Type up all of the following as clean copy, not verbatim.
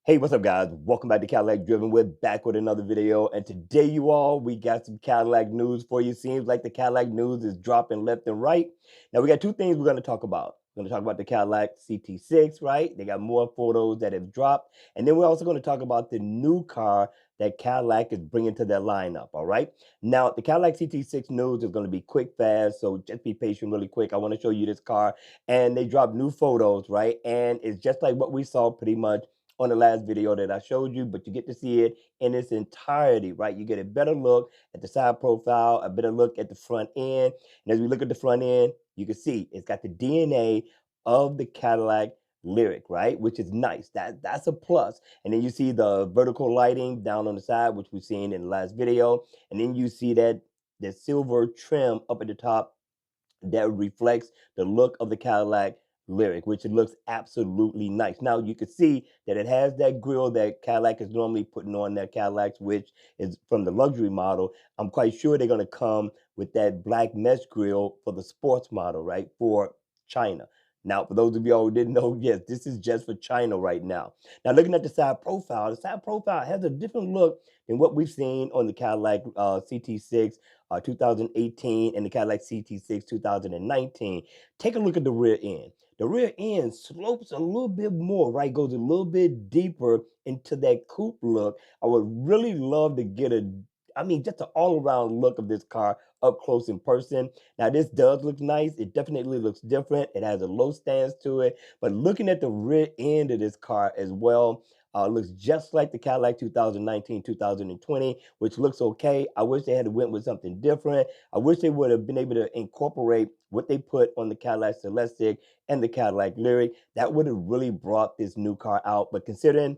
Hey, what's up, guys? Welcome back to Cadillac Driven. We're back with another video, and today, you all, we got some Cadillac news for you. Seems like the Cadillac news is dropping left and right. Now, we got two things we're going to talk about. We're going to talk about the Cadillac CT6, right? They got more photos that have dropped, and then we're also going to talk about the new car that Cadillac is bringing to their lineup. All right. Now, the Cadillac CT6 news is going to be quick, fast, so just be patient, really quick. I want to show you this car, and they dropped new photos, right? And it's just like what we saw pretty much on the last video that I showed you, but you get to see it in its entirety, right? You get a better look at the side profile, a better look at the front end. And as we look at the front end, you can see it's got the DNA of the Cadillac Lyric, right? Which is nice. That's a plus. And then you see the vertical lighting down on the side, which we've seen in the last video. And then you see that the silver trim up at the top that reflects the look of the Cadillac Lyric, which it looks absolutely nice. Now you can see that it has that grille that Cadillac is normally putting on their Cadillacs, which is from the luxury model. I'm quite sure they're going to come with that black mesh grille for the sports model, right? For China. Now, for those of y'all who didn't know, yes, this is just for China right now. Now, looking at the side profile has a different look than what we've seen on the Cadillac CT6 2018 and the Cadillac CT6 2019. Take a look at the rear end. The rear end slopes a little bit more, right? Goes a little bit deeper into that coupe look. I would really love to get just an all-around look of this car up close in person. Now, this does look nice. It definitely looks different. It has a low stance to it. But looking at the rear end of this car as well, looks just like the Cadillac 2019, 2020, which looks okay. I wish they had went with something different. I wish they would have been able to incorporate what they put on the Cadillac Celestiq and the Cadillac Lyric. That would have really brought this new car out. But considering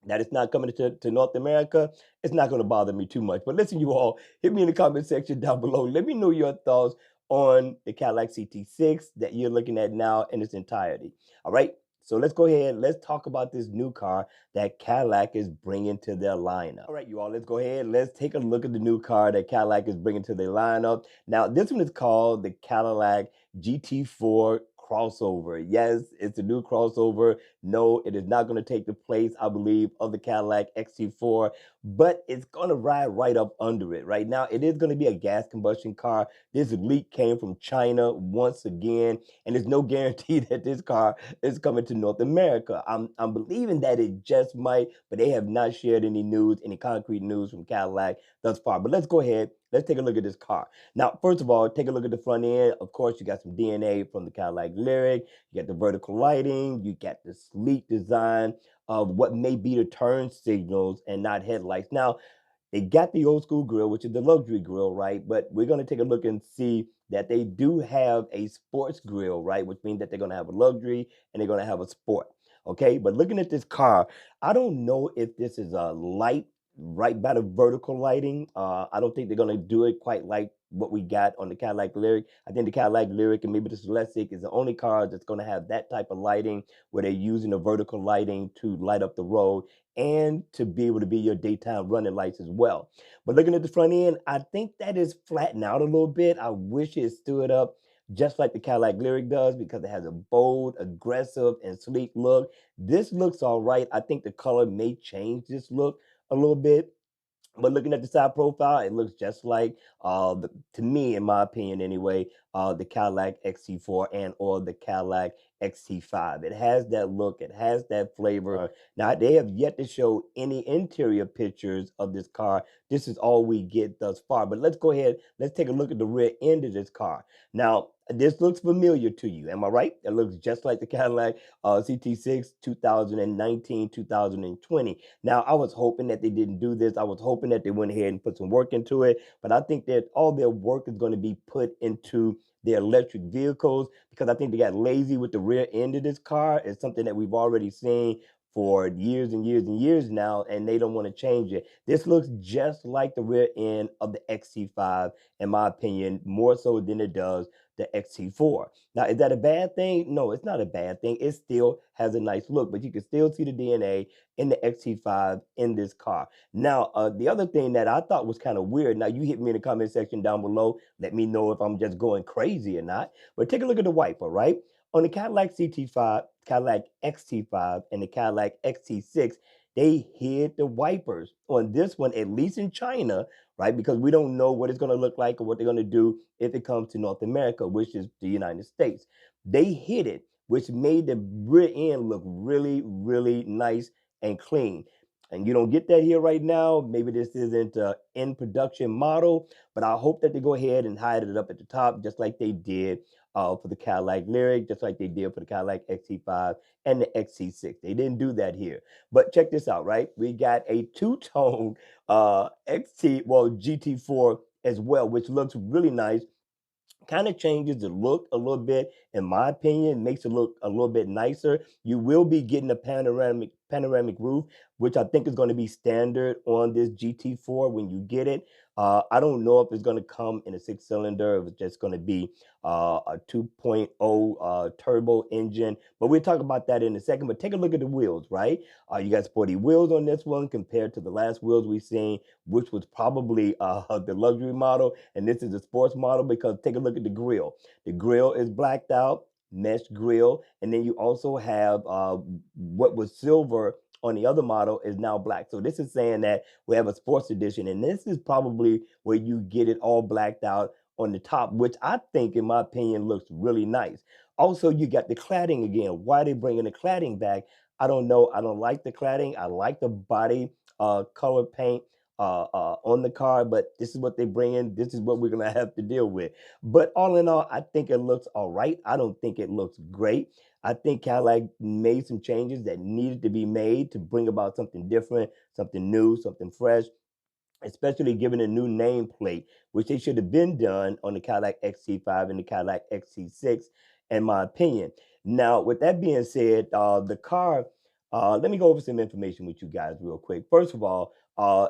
that it's not coming to North America, it's not going to bother me too much. But listen, you all, hit me in the comment section down below. Let me know your thoughts on the Cadillac CT6 that you're looking at now in its entirety. All right. So let's go ahead. Let's talk about this new car that Cadillac is bringing to their lineup. All right, you all, let's go ahead. Let's take a look at the new car that Cadillac is bringing to their lineup. Now, this one is called the Cadillac GT4 crossover. Yes, it's a new crossover. No, it is not going to take the place, I believe, of the Cadillac XT4, but it's going to ride right up under it. Right now, it is going to be a gas combustion car. This leak came from China once again, and there's no guarantee that this car is coming to North America. I'm believing that it just might, but they have not shared any news, any concrete news from Cadillac thus far. But let's go ahead. Let's take a look at this car. Now, first of all, take a look at the front end. Of course, you got some DNA from the Cadillac Lyric. You got the vertical lighting. You got the sleek design of what may be the turn signals and not headlights. Now, they got the old school grille, which is the luxury grille, right? But we're going to take a look and see that they do have a sports grille, right? Which means that they're going to have a luxury and they're going to have a sport. Okay, but looking at this car, I don't know if this is a light right by the vertical lighting. I don't think they're going to do it quite like what we got on the Cadillac Lyric. I think the Cadillac Lyric and maybe the Celestiq is the only car that's going to have that type of lighting where they're using the vertical lighting to light up the road and to be able to be your daytime running lights as well. But looking at the front end, I think that is flattened out a little bit. I wish it stood up just like the Cadillac Lyric does because it has a bold, aggressive, and sleek look. This looks all right. I think the color may change this look a little bit. But looking at the side profile, it looks just like, to me, in my opinion anyway, the Cadillac XT4 and or the Cadillac XT5. It has that look. It has that flavor. Now, they have yet to show any interior pictures of this car. This is all we get thus far. But let's go ahead. Let's take a look at the rear end of this car. Now, this looks familiar to you. Am I right? It looks just like the Cadillac CT6 2019, 2020. Now, I was hoping that they didn't do this. I was hoping that they went ahead and put some work into it. But I think that all their work is going to be put into their electric vehicles because I think they got lazy with the rear end of this car. It's something that we've already seen for years and years and years now, and they don't want to change it. This looks just like the rear end of the XT5, in my opinion, more so than it does the XT4. Now, is that a bad thing? No, it's not a bad thing. It still has a nice look, but you can still see the DNA in the XT5 in this car. Now, the other thing that I thought was kind of weird, now you hit me in the comment section down below. Let me know if I'm just going crazy or not. But take a look at the wiper, right? On the Cadillac CT5, Cadillac XT5, and the Cadillac XT6, they hid the wipers. On this one, at least in China, right? Because we don't know what it's going to look like or what they're going to do if it comes to North America, which is the United States. They hid it, which made the rear end look really, really nice and clean. And you don't get that here right now. Maybe this isn't an in production model, but I hope that they go ahead and hide it up at the top, just like they did for the Cadillac Lyric, just like they did for the Cadillac XT5 and the XT6. They didn't do that here. But check this out, right? We got a two-tone GT4 as well, which looks really nice. Kind of changes the look a little bit, in my opinion, makes it look a little bit nicer. You will be getting a panoramic roof, which I think is going to be standard on this GT4 when you get it. I don't know if it's going to come in a 6-cylinder, if it's just going to be a 2.0 turbo engine, but we'll talk about that in a second. But take a look at the wheels, right? You got sporty wheels on this one compared to the last wheels we've seen, which was probably the luxury model, and this is the sports model. Because take a look at the grill. The grill is blacked out, mesh grill, and then you also have what was silver on the other model is now black. So this is saying that we have a sports edition, and this is probably where you get it all blacked out on the top, which I think, in my opinion, looks really nice. Also, you got the cladding again. Why are they bringing the cladding back? I don't know. I don't like the cladding. I like the body color paint on the car, but this is what they bring in. This is what we're gonna have to deal with. But all in all, I think it looks all right. I don't think it looks great. I think Cadillac made some changes that needed to be made to bring about something different, something new, something fresh, especially given a new nameplate, which they should have been done on the Cadillac XT5 and the Cadillac XT6, in my opinion. Now, with that being said, the car, let me go over some information with you guys real quick. First of all,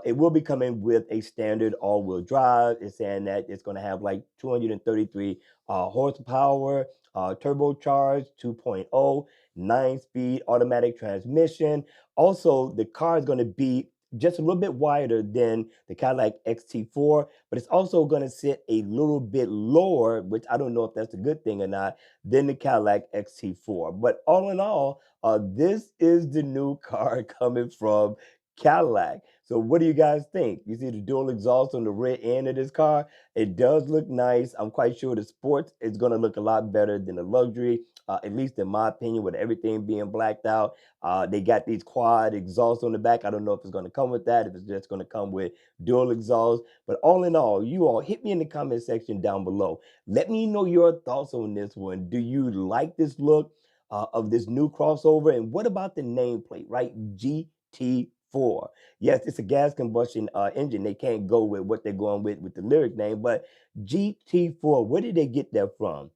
it will be coming with a standard all-wheel drive. It's saying that it's going to have like 233 horsepower, turbocharged 2.0, 9-speed automatic transmission. Also, the car is going to be just a little bit wider than the Cadillac XT4, but it's also going to sit a little bit lower, which I don't know if that's a good thing or not, than the Cadillac XT4. But all in all, this is the new car coming from Cadillac. So what do you guys think? You see the dual exhaust on the rear end of this car? It does look nice. I'm quite sure the sports is going to look a lot better than the luxury, at least in my opinion, with everything being blacked out. They got these quad exhausts on the back. I don't know if it's going to come with that, if it's just going to come with dual exhaust. But all in all, you all hit me in the comment section down below. Let me know your thoughts on this one. Do you like this look of this new crossover? And what about the nameplate, right? GT4. Yes, it's a gas combustion engine. They can't go with what they're going with the Lyric name, but GT4, where did they get that from?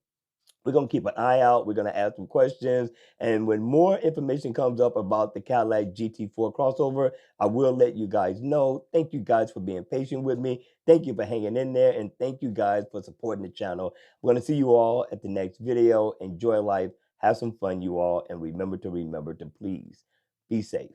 We're going to keep an eye out. We're going to ask some questions. And when more information comes up about the Cadillac GT4 crossover, I will let you guys know. Thank you guys for being patient with me. Thank you for hanging in there. And thank you guys for supporting the channel. I'm going to see you all at the next video. Enjoy life. Have some fun, you all. And remember to please be safe.